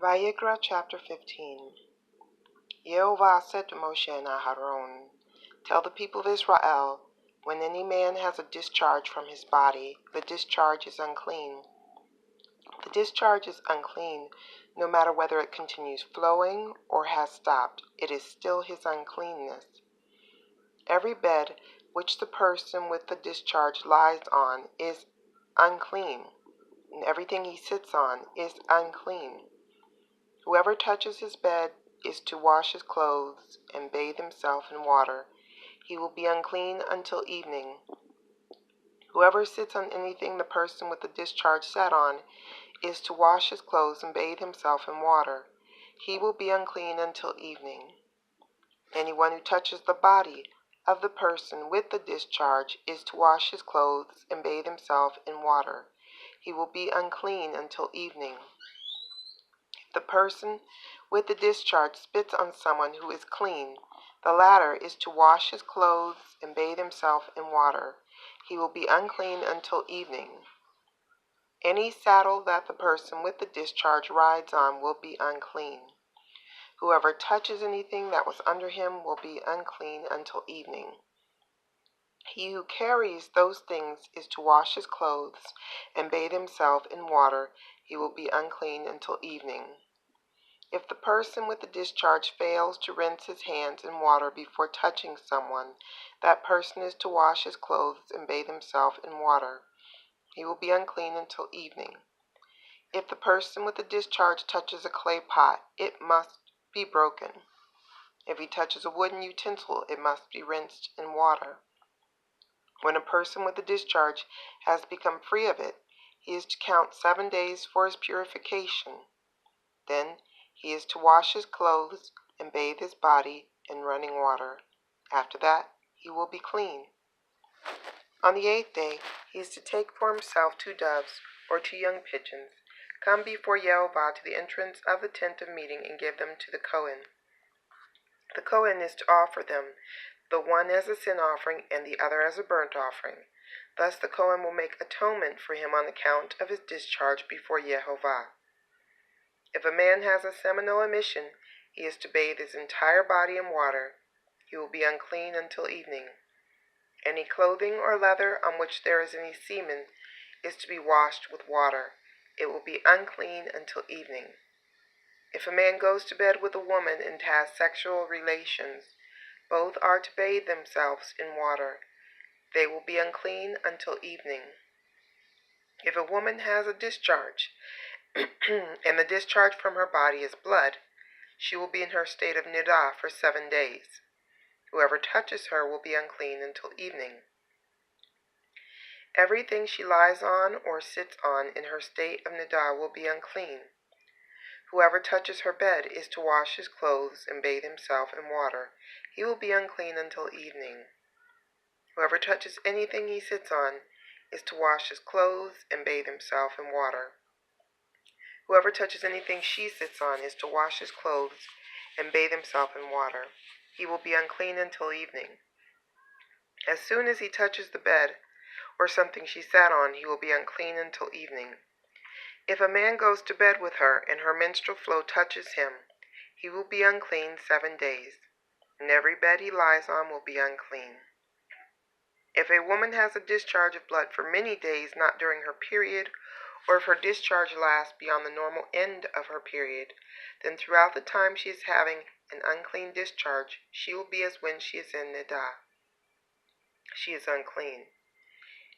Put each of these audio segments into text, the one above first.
Vayikra chapter 15. Yehovah said to Moshe and Aharon, "Tell the people of Israel, when any man has a discharge from his body, the discharge is unclean. The discharge is unclean, no matter whether it continues flowing or has stopped. It is still his uncleanness. Every bed which the person with the discharge lies on is unclean, and everything he sits on is unclean. Whoever touches his bed is to wash his clothes and bathe himself in water. He will be unclean until evening. Whoever sits on anything the person with the discharge sat on is to wash his clothes and bathe himself in water. He will be unclean until evening. Anyone who touches the body of the person with the discharge is to wash his clothes and bathe himself in water. He will be unclean until evening. If the person with the discharge spits on someone who is clean, the latter is to wash his clothes and bathe himself in water. He will be unclean until evening. Any saddle that the person with the discharge rides on will be unclean. Whoever touches anything that was under him will be unclean until evening. He who carries those things is to wash his clothes and bathe himself in water. He will be unclean until evening. If the person with the discharge fails to rinse his hands in water before touching someone, that person is to wash his clothes and bathe himself in water. He will be unclean until evening. If the person with the discharge touches a clay pot, it must be broken. If he touches a wooden utensil, it must be rinsed in water. When a person with the discharge has become free of it, he is to count 7 days for his purification. Then he is to wash his clothes and bathe his body in running water. After that, he will be clean. On the 8th day, he is to take for himself 2 doves or 2 young pigeons, come before Yehovah to the entrance of the tent of meeting, and give them to the Kohen. The Kohen is to offer them, the one as a sin offering and the other as a burnt offering. Thus the Kohen will make atonement for him on account of his discharge before Yehovah. If a man has a seminal emission, he is to bathe his entire body in water. He will be unclean until evening. Any clothing or leather on which there is any semen is to be washed with water. It will be unclean until evening. If a man goes to bed with a woman and has sexual relations, both are to bathe themselves in water. They will be unclean until evening. If a woman has a discharge, and the discharge from her body is blood, she will be in her state of nidah for 7 days. Whoever touches her will be unclean until evening. Everything she lies on or sits on in her state of nidah will be unclean. Whoever touches her bed is to wash his clothes and bathe himself in water. He will be unclean until evening. Whoever touches anything he sits on is to wash his clothes and bathe himself in water. Whoever touches anything she sits on is to wash his clothes and bathe himself in water. He will be unclean until evening. As soon as he touches the bed or something she sat on, he will be unclean until evening. If a man goes to bed with her and her menstrual flow touches him, he will be unclean 7 days, and every bed he lies on will be unclean. If a woman has a discharge of blood for many days not during her period, or if her discharge lasts beyond the normal end of her period, then throughout the time she is having an unclean discharge, she will be as when she is in nidah. She is unclean.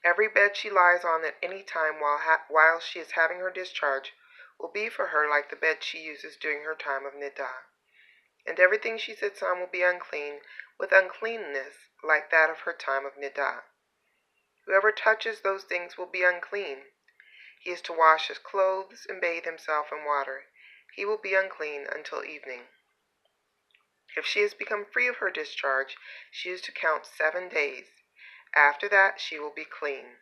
Every bed she lies on at any time while she is having her discharge will be for her like the bed she uses during her time of nidah. And everything she sits on will be unclean, with uncleanness like that of her time of nidah. Whoever touches those things will be unclean. He is to wash his clothes and bathe himself in water. He will be unclean until evening. If she has become free of her discharge, she is to count 7 days. After that, she will be clean.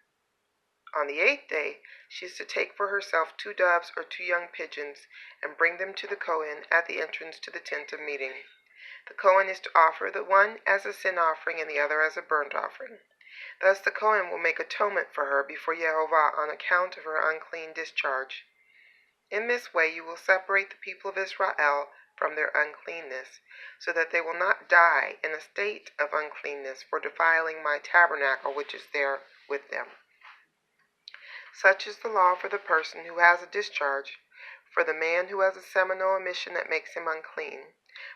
On the 8th day, she is to take for herself 2 doves or 2 young pigeons and bring them to the Kohen at the entrance to the tent of meeting. The Kohen is to offer the one as a sin offering and the other as a burnt offering. Thus the Kohen will make atonement for her before Yehovah on account of her unclean discharge. In this way you will separate the people of Israel from their uncleanness, so that they will not die in a state of uncleanness for defiling my tabernacle which is there with them. Such is the law for the person who has a discharge, for the man who has a seminal emission that makes him unclean,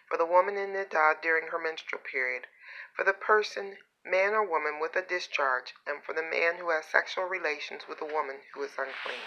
for the woman in Niddah during her menstrual period, for the person, man or woman, with a discharge, and for the man who has sexual relations with a woman who is unclean.